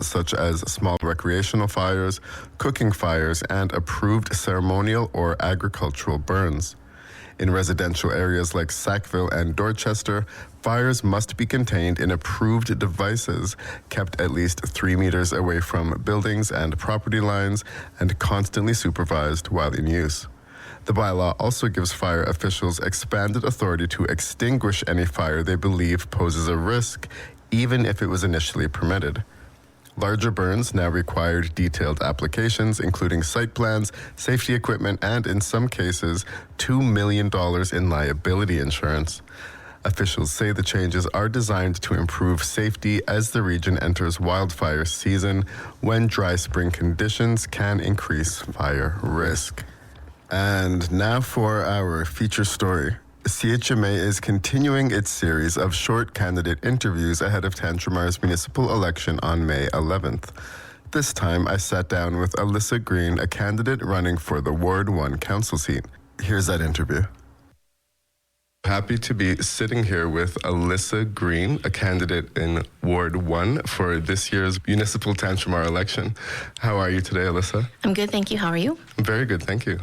such as small recreational fires, cooking fires, and approved ceremonial or agricultural burns. In residential areas like Sackville and Dorchester, fires must be contained in approved devices, kept at least 3 meters away from buildings and property lines, and constantly supervised while in use. The bylaw also gives fire officials expanded authority to extinguish any fire they believe poses a risk, even if it was initially permitted. Larger burns now required detailed applications, including site plans, safety equipment, and in some cases, $2 million in liability insurance. Officials say the changes are designed to improve safety as the region enters wildfire season, when dry spring conditions can increase fire risk. And now for our feature story. CHMA is continuing its series of short candidate interviews ahead of Tantramar's municipal election on May 11th. This time, I sat down with Alyssa Green, a candidate running for the Ward 1 council seat. Here's that interview. Happy to be sitting here with Alyssa Green, a candidate in Ward 1 for this year's municipal Tantramar election. How are you today, Alyssa? I'm good, thank you. How are you? I'm very good, thank you.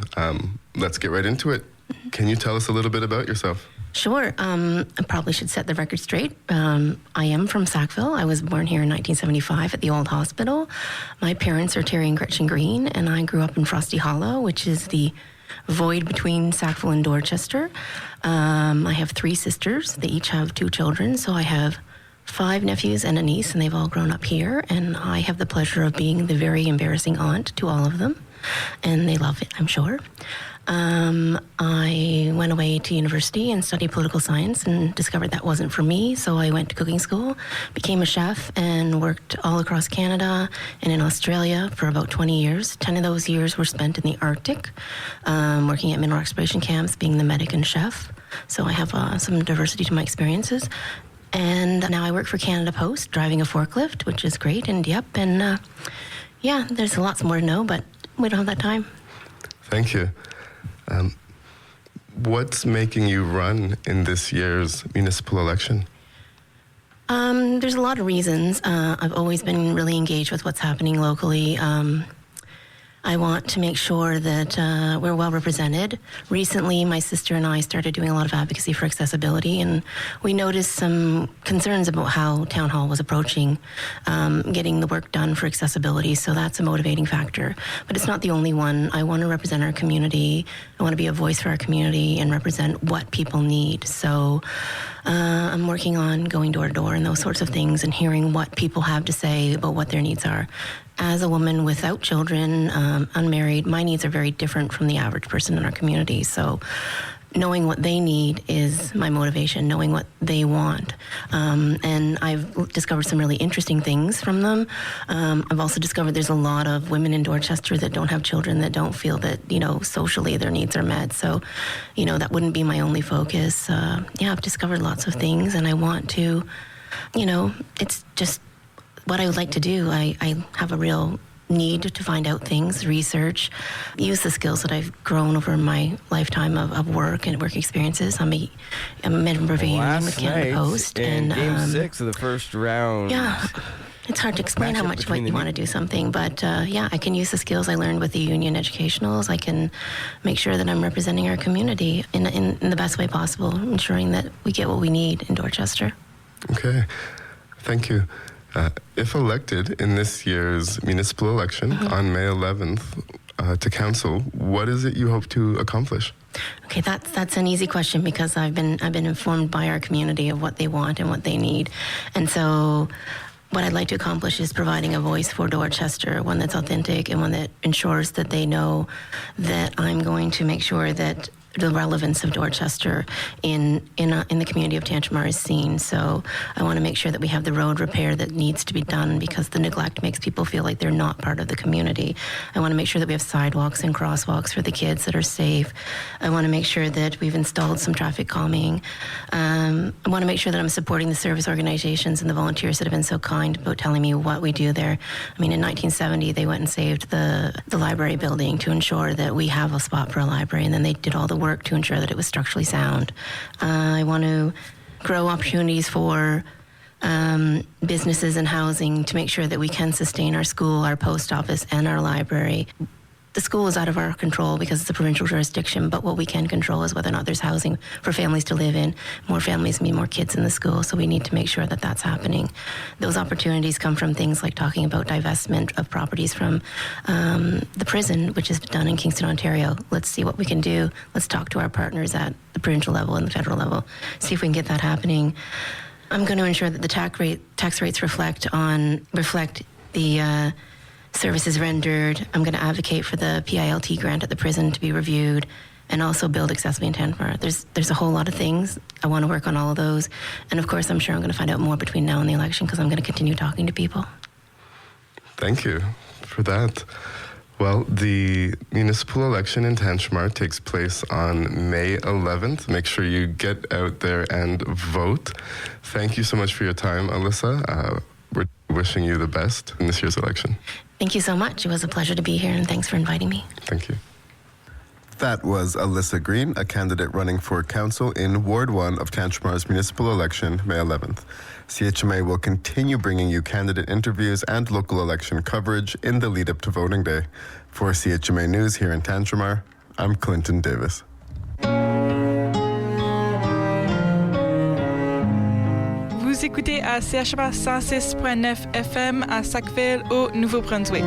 Let's get right into it. Can you tell us a little bit about yourself? Sure. I probably should set the record straight. I am from Sackville. I was born here in 1975 at the old hospital. My parents are Terry and Gretchen Green, and I grew up in Frosty Hollow, which is the void between Sackville and Dorchester. I have 3 sisters. They each have 2 children, so I have 5 nephews and a niece, and they've all grown up here, and I have the pleasure of being the very embarrassing aunt to all of them, and they love it, I'm sure. I went away to university and studied political science and discovered that wasn't for me, so I went to cooking school, became a chef, and worked all across Canada and in Australia for about 20 years. 10 of those years were spent in the Arctic, working at mineral exploration camps, being the medic and chef, so I have some diversity to my experiences. And now I work for Canada Post, driving a forklift, which is great, and yeah, there's lots more to know, but we don't have that time. Thank you. What's making you run in this year's municipal election? There's a lot of reasons. I've always been really engaged with what's happening locally. I want to make sure that we're well represented. Recently, my sister and I started doing a lot of advocacy for accessibility, and we noticed some concerns about how Town Hall was approaching getting the work done for accessibility, so that's a motivating factor. But it's not the only one. I want to represent our community. I want to be a voice for our community and represent what people need. So I'm working on going door to door and those sorts of things and hearing what people have to say about what their needs are. As a woman without children, unmarried, my needs are very different from the average person in our community. So knowing what they need is my motivation, knowing what they want. And I've discovered some really interesting things from them. I've also discovered there's a lot of women in Dorchester that don't have children, that don't feel that, socially their needs are met. So, that wouldn't be my only focus. I've discovered lots of things, and I want to, it's just what I would like to do. I have a real need to find out things, research, use the skills that I've grown over my lifetime of work and work experiences. I'm a member of a union with Canada Post. In Game 6 of the first round. Yeah, it's hard to explain how much you want to do something, but I can use the skills I learned with the union educationals. I can make sure that I'm representing our community in the best way possible, ensuring that we get what we need in Dorchester. Okay, thank you. If elected in this year's municipal election on May 11th to council, what is it you hope to accomplish? Okay, that's an easy question because I've been informed by our community of what they want and what they need, and so what I'd like to accomplish is providing a voice for Dorchester, one that's authentic and one that ensures that they know that I'm going to make sure that the relevance of Dorchester in the community of Tantramar is seen. So I want to make sure that we have the road repair that needs to be done because the neglect makes people feel like they're not part of the community. I want to make sure that we have sidewalks and crosswalks for the kids that are safe. I want to make sure that we've installed some traffic calming. I want to make sure that I'm supporting the service organizations and the volunteers that have been so kind about telling me what we do there. I mean, in 1970, they went and saved the library building to ensure that we have a spot for a library, and then they did all the work to ensure that it was structurally sound. I want to grow opportunities for businesses and housing to make sure that we can sustain our school, our post office, and our library. The school is out of our control because it's a provincial jurisdiction, but what we can control is whether or not there's housing for families to live in. More families mean more kids in the school, so we need to make sure that that's happening. Those opportunities come from things like talking about divestment of properties from the prison, which is done in Kingston, Ontario. Let's see what we can do. Let's talk to our partners at the provincial level and the federal level, see if we can get that happening. I'm going to ensure that the tax rates reflect the services rendered. I'm going to advocate for the PILT grant at the prison to be reviewed, and also build accessibly in Tanmar. There's a whole lot of things. I want to work on all of those. And of course, I'm sure I'm going to find out more between now and the election because I'm going to continue talking to people. Thank you for that. Well, the municipal election in Tanmar takes place on May 11th. Make sure you get out there and vote. Thank you so much for your time, Alyssa. We're wishing you the best in this year's election. Thank you so much. It was a pleasure to be here, and thanks for inviting me. Thank you. That was Alyssa Green, a candidate running for council in Ward 1 of Tantramar's municipal election, May 11th. CHMA will continue bringing you candidate interviews and local election coverage in the lead-up to voting day. For CHMA News here in Tantramar, I'm Clinton Davis. Vous écoutez à CHMA 106.9 FM à Sackville, au Nouveau-Brunswick.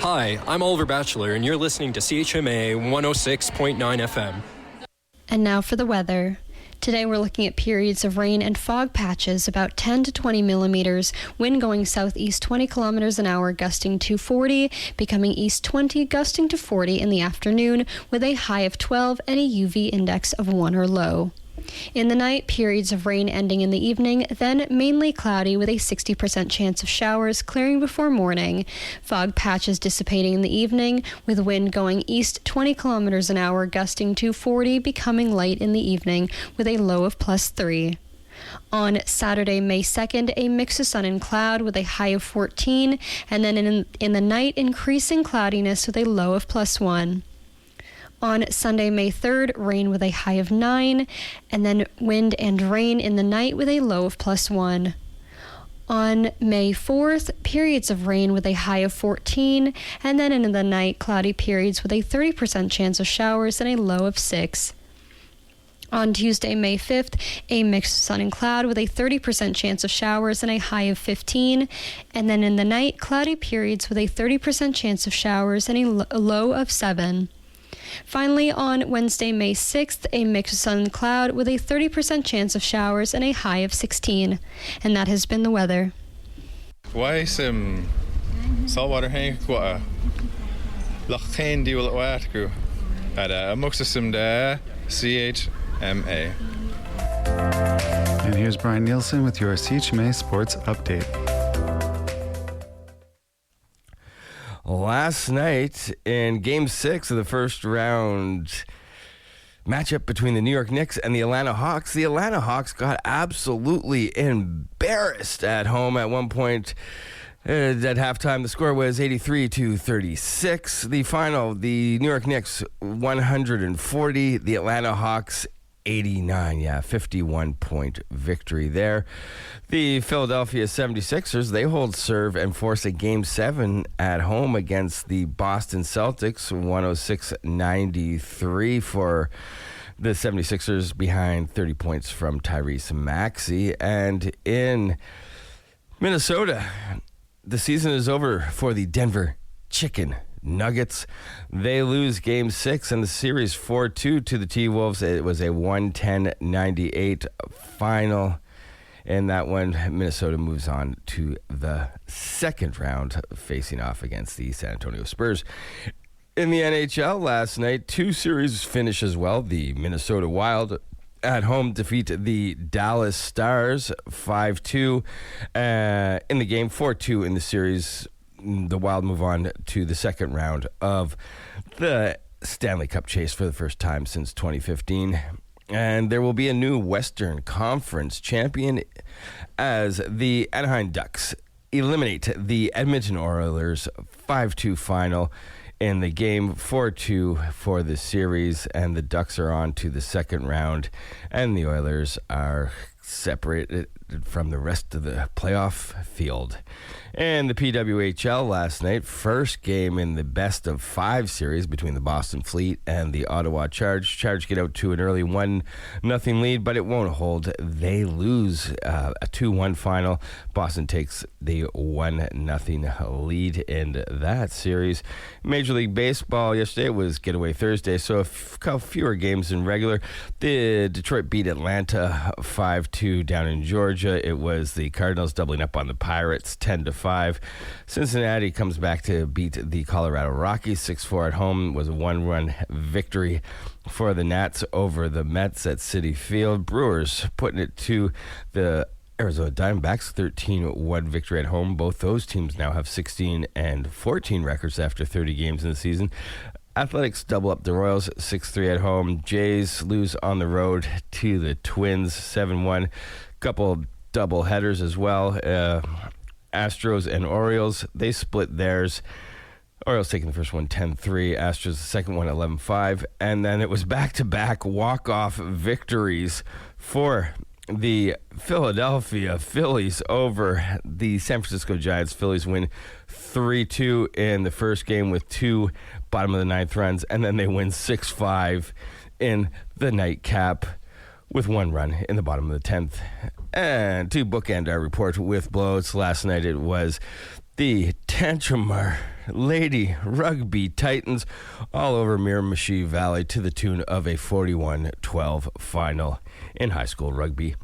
Hi, I'm Oliver Batchelor, and you're listening to CHMA 106.9 FM. And now for the weather. Today we're looking at periods of rain and fog patches, about 10 to 20 millimeters, wind going southeast 20 kilometers an hour, gusting to 40, becoming east 20, gusting to 40 in the afternoon, with a high of 12 and a UV index of 1 or low. In the night, periods of rain ending in the evening, then mainly cloudy with a 60% chance of showers, clearing before morning. Fog patches dissipating in the evening, with wind going east 20 kilometers an hour, gusting to 40, becoming light in the evening, with a low of +3. On Saturday, May 2nd, a mix of sun and cloud with a high of 14, and then in the night, increasing cloudiness with a low of +1. On Sunday, May 3rd, rain with a high of 9, and then wind and rain in the night with a low of +1. On May 4th, periods of rain with a high of 14, and then in the night, cloudy periods with a 30% chance of showers and a low of 6. On Tuesday, May 5th, a mix of sun and cloud with a 30% chance of showers and a high of 15, and then in the night, cloudy periods with a 30% chance of showers and a low of 7. Finally, on Wednesday, May 6th, a mix of sun and cloud with a 30% chance of showers and a high of 16. And that has been the weather. Why some saltwater hang qua Lachtain deal at Watku at a Muxusum da CHMA. And here's Brian Nielsen with your CHMA Sports Update. Last night in Game 6 of the first round matchup between the New York Knicks and the Atlanta Hawks got absolutely embarrassed at home at one point. At halftime, the score was 83-36. The final, the New York Knicks 140, the Atlanta Hawks 89. 51-point victory there. The Philadelphia 76ers, they hold serve and force a Game 7 at home against the Boston Celtics, 106-93 for the 76ers, behind 30 points from Tyrese Maxey. And in Minnesota, the season is over for the Denver Chicken Nuggets. They lose Game 6 and the series 4-2 to the T-Wolves. It was a 110-98 final. In that one, Minnesota moves on to the second round, facing off against the San Antonio Spurs. In the NHL last night, two series finish as well. The Minnesota Wild at home defeat the Dallas Stars 5-2 in the game, 4-2 in the series. The Wild move on to the second round of the Stanley Cup chase for the first time since 2015. And there will be a new Western Conference champion as the Anaheim Ducks eliminate the Edmonton Oilers 5-2 final in the game, 4-2 for the series, and the Ducks are on to the second round, and the Oilers are separated from the rest of the playoff field. And the PWHL last night, first game in the best of 5 series between the Boston Fleet and the Ottawa Charge. Charge get out to an early 1-0 lead, but it won't hold. They lose a 2-1 final. Boston takes the 1-0 lead in that series. Major League Baseball yesterday was Getaway Thursday, so fewer games than regular. The Detroit beat Atlanta 5-2 down in Georgia. It was the Cardinals doubling up on the Pirates 10-5. Cincinnati comes back to beat the Colorado Rockies 6-4 at home. It was a 1-run victory for the Nats over the Mets at Citi Field. Brewers putting it to the Arizona Diamondbacks, 13-1 victory at home. Both those teams now have 16-14 records after 30 games in the season. Athletics double up the Royals 6-3 at home. Jays lose on the road to the Twins 7-1. Couple double headers as well. Astros and Orioles, they split theirs. Orioles taking the first one 10-3, Astros the second one 11-5, and then it was back-to-back walk-off victories for the Philadelphia Phillies over the San Francisco Giants. Phillies win 3-2 in the first game with 2 bottom of the ninth runs, and then they win 6-5 in the nightcap with 1 run in the bottom of the 10th. And to bookend our report with blows, last night it was the Tantramar Lady Rugby Titans all over Miramichi Valley to the tune of a 41-12 final in high school rugby.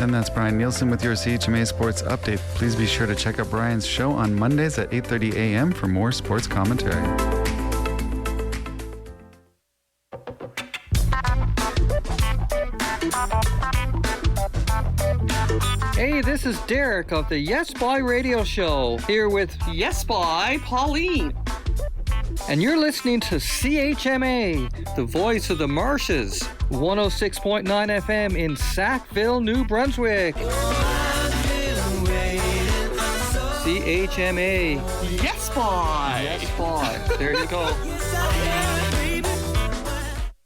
And that's Brian Nielsen with your CHMA Sports Update. Please be sure to check out Brian's show on Mondays at 8:30 a.m. for more sports commentary. Hey, this is Derek of the Yes Boy Radio Show, here with Yes Boy Pauline. And you're listening to CHMA, the voice of the marshes, 106.9 FM in Sackville, New Brunswick. CHMA. Yes, boy! Yes, boy. There you go.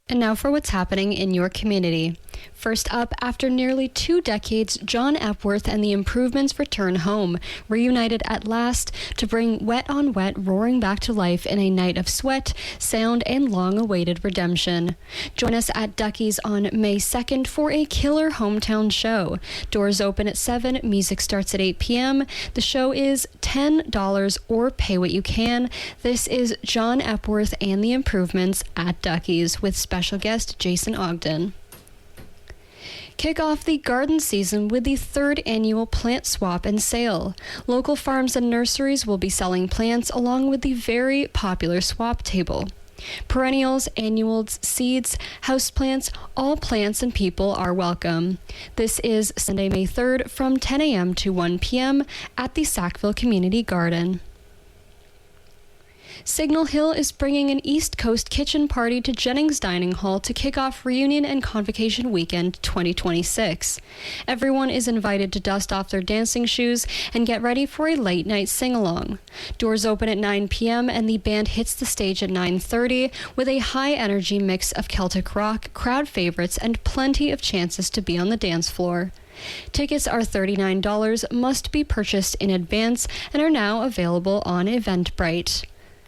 And now for what's happening in your community. First up, after nearly 2 decades, John Epworth and the Improvements return home, reunited at last to bring Wet on Wet roaring back to life in a night of sweat, sound, and long-awaited redemption. Join us at Ducky's on May 2nd for a killer hometown show. Doors open at 7, music starts at 8 p.m. The show is $10 or pay what you can. This is John Epworth and the Improvements at Ducky's with special guest Jason Ogden. Kick off the garden season with the 3rd annual plant swap and sale. Local farms and nurseries will be selling plants along with the very popular swap table. Perennials, annuals, seeds, houseplants, all plants and people are welcome. This is Sunday, May 3rd from 10 a.m. to 1 p.m. at the Sackville Community Garden. Signal Hill is bringing an East Coast kitchen party to Jennings Dining Hall to kick off Reunion and Convocation Weekend 2026. Everyone is invited to dust off their dancing shoes and get ready for a late-night sing-along. Doors open at 9 p.m. and the band hits the stage at 9:30 with a high-energy mix of Celtic rock, crowd favorites, and plenty of chances to be on the dance floor. Tickets are $39, must be purchased in advance, and are now available on Eventbrite.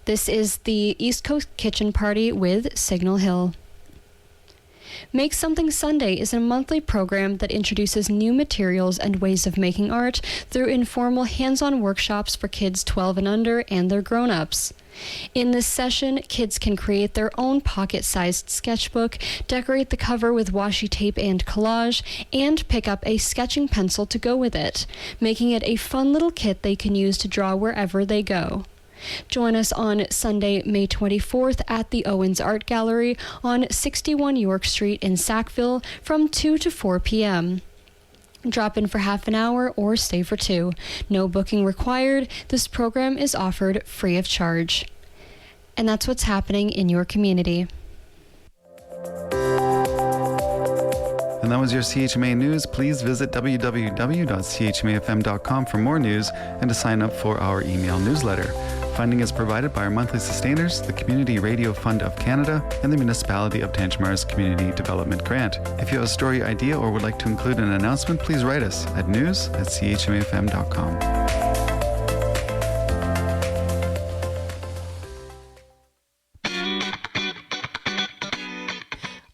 This is the East Coast Kitchen Party with Signal Hill. Make Something Sunday is a monthly program that introduces new materials and ways of making art through informal hands-on workshops for kids 12 and under and their grown-ups. In this session, kids can create their own pocket-sized sketchbook, decorate the cover with washi tape and collage, and pick up a sketching pencil to go with it, making it a fun little kit they can use to draw wherever they go. Join us on Sunday, May 24th at the Owens Art Gallery on 61 York Street in Sackville from 2 to 4 p.m. Drop in for half an hour or stay for 2. No booking required. This program is offered free of charge. And that's what's happening in your community. And And that was your CHMA News. Please visit www.chmafm.com for more news and to sign up for our email newsletter. Funding is provided by our monthly sustainers, the Community Radio Fund of Canada, and the Municipality of Tantjamar's Community Development Grant. If you have a story idea or would like to include an announcement, please write us at news@chmafm.com.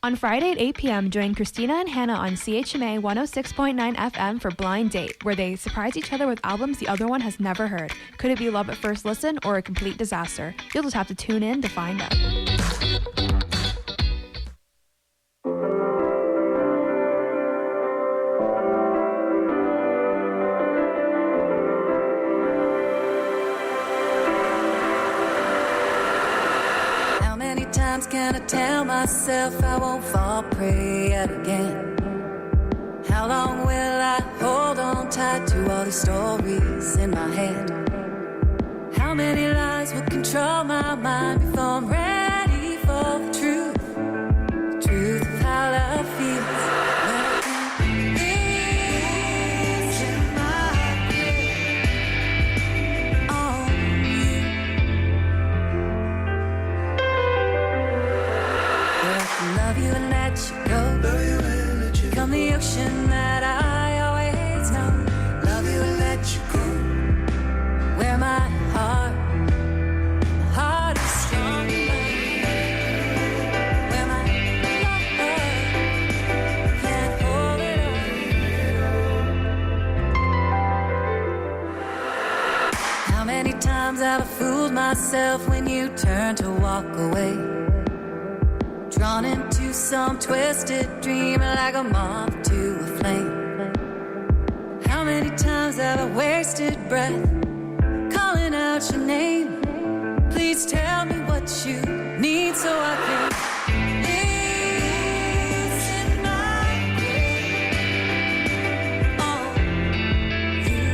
On Friday at 8 p.m., join Christina and Hannah on CHMA 106.9 FM for Blind Date, where they surprise each other with albums the other one has never heard. Could it be love at first listen or a complete disaster? You'll just have to tune in to find out. Can I tell myself I won't fall prey yet again? How long will I hold on tight to all these stories in my head? How many lies will control my mind before I'm ready for the truth? The truth of how love feels. Become the ocean that I always know. Love you and let you go. Where my heart is strong enough. Where my love can't hold it up. How many times have I fooled myself when you turn to walk away? Drawn into some twisted dream like a moth to a flame. How many times have I wasted breath calling out your name? Please tell me what you need so I can live in my grave on you.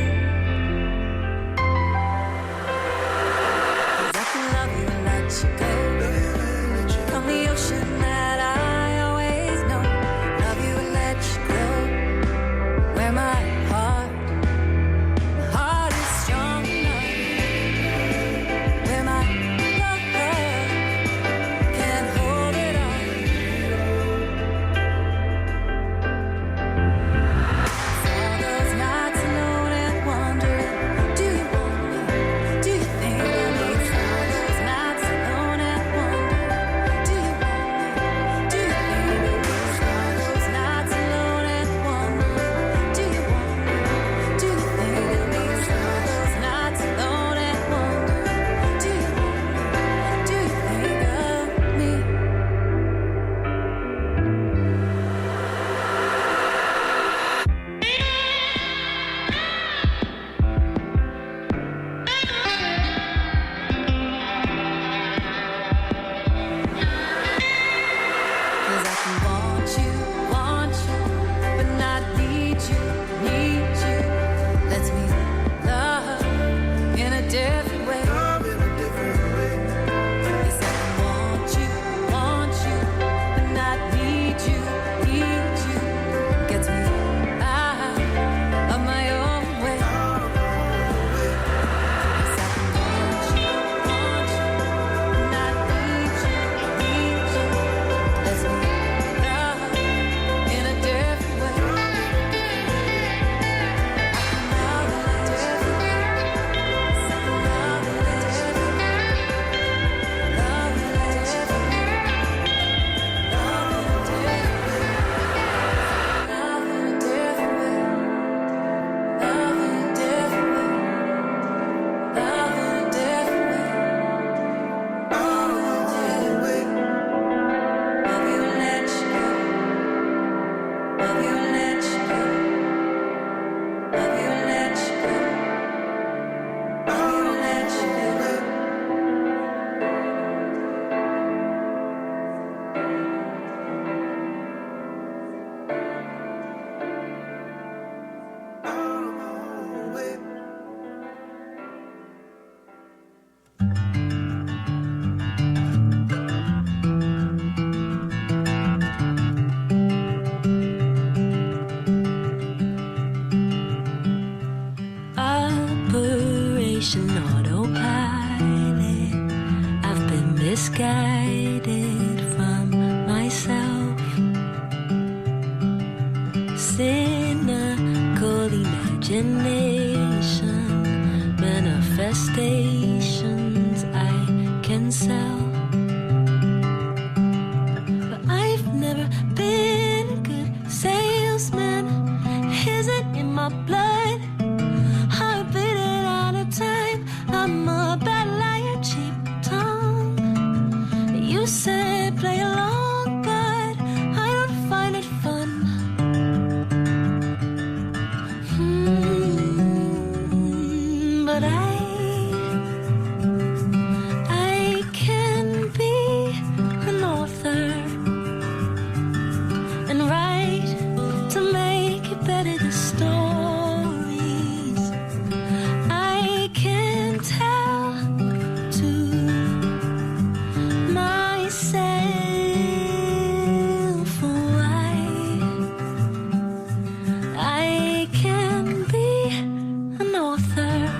'Cause I can love you and let you go. From the ocean that I always know. Love you and let you go. Where my heart is strong enough. misguided from myself. Cynical imagination, manifestations I can sell. But I've never been a good salesman. Is it in my blood? I beat it all the time. I'm a bad liar, cheap tongue. You said play along, but I don't find it fun. But I can be an author and write to make it better, the stories I can tell to myself. Why I can be an author.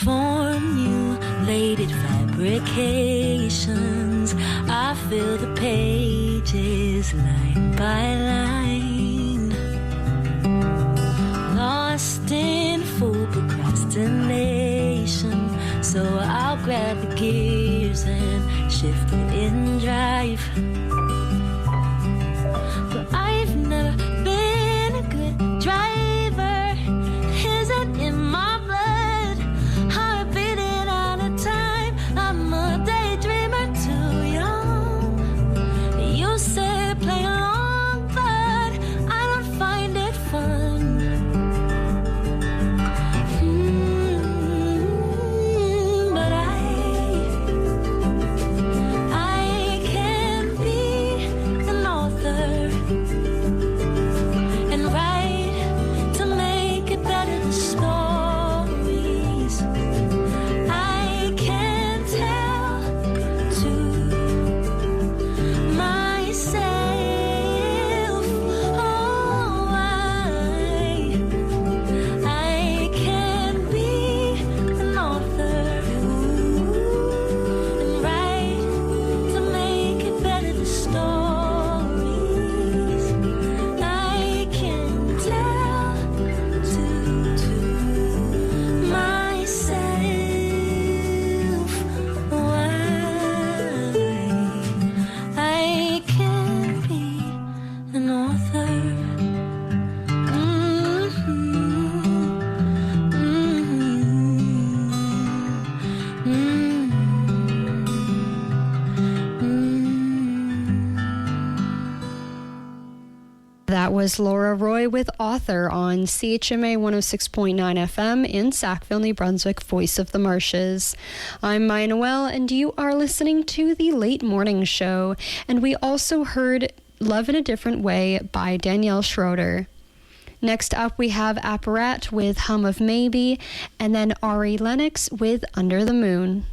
Formulated fabrications, I fill the pages line by line. Lost in full procrastination, so I'll grab the gears and shift it in drive. But I've never been a good driver. Is it in my blood? I beat it all the time. I'm a daydreamer, too young. You say play along, but I don't find it fun. But I can be an author and write to make it better, the stories I can tell to myself. Oh, I can be an author and write to make it better, the stories I can tell to myself. Why I can be an author. That was Laura Roy with Author on CHMA 106.9 FM in Sackville, New Brunswick, Voice of the Marshes. I'm Maya Noel, and you are listening to the Late Morning Show. And we also heard Love in a Different Way by Danielle Schroeder. Next up, we have Apparat with Hum of Maybe, and then Ari Lennox with Under the Moon.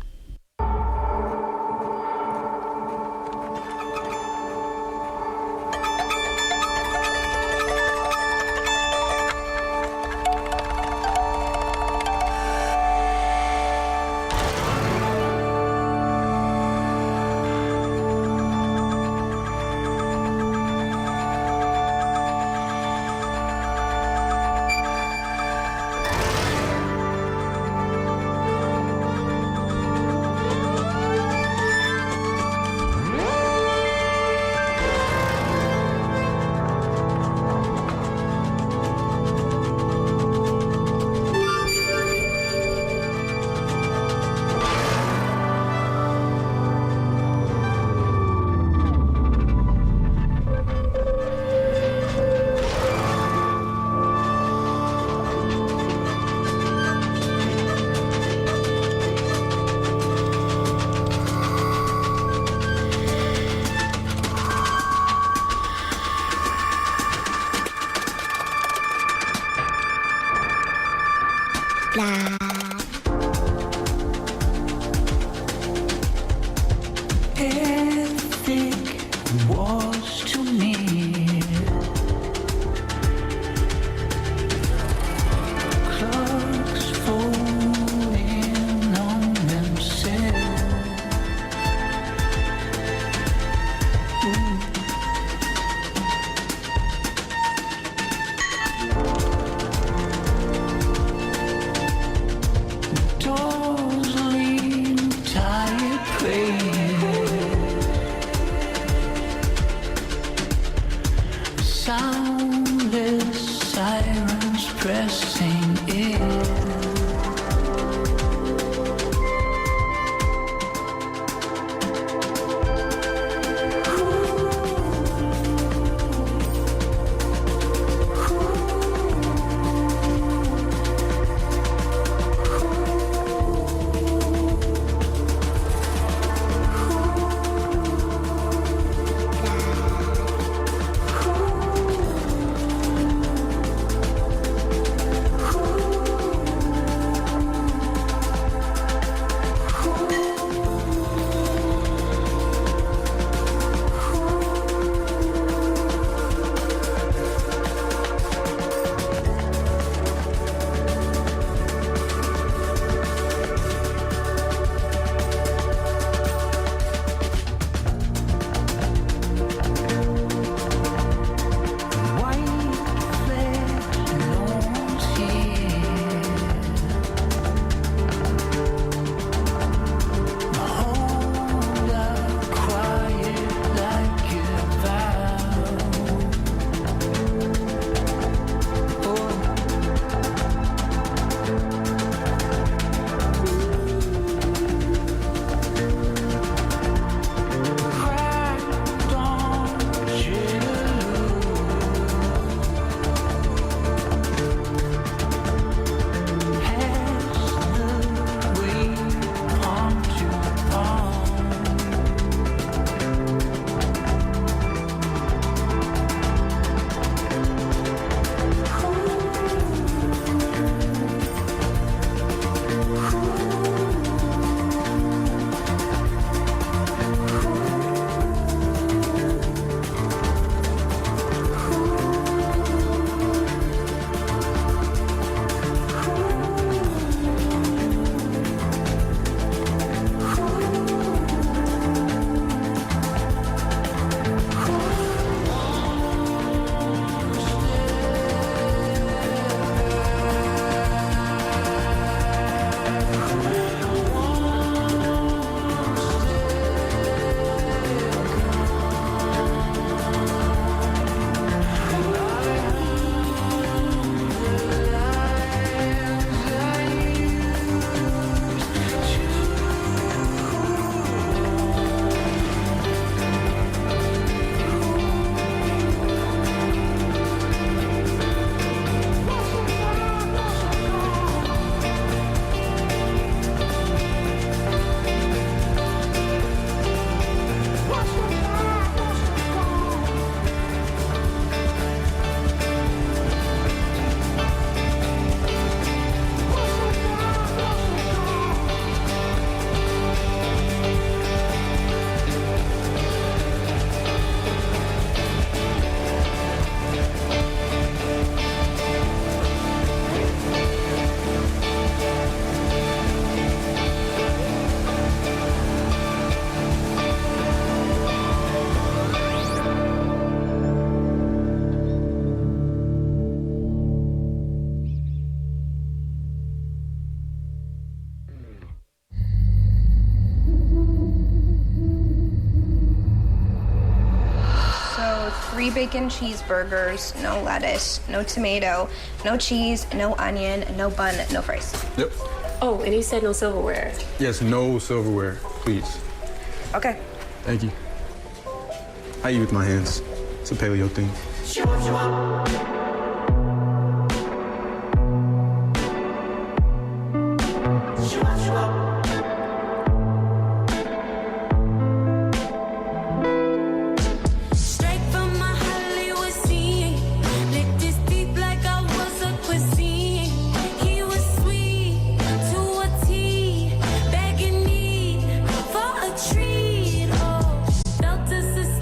bacon cheeseburgers, no lettuce, no tomato, no cheese, no onion, no bun, no fries. Yep. Oh, and he said no silverware. Yes, no silverware, please. Okay. Thank you. I eat with my hands. It's a paleo thing.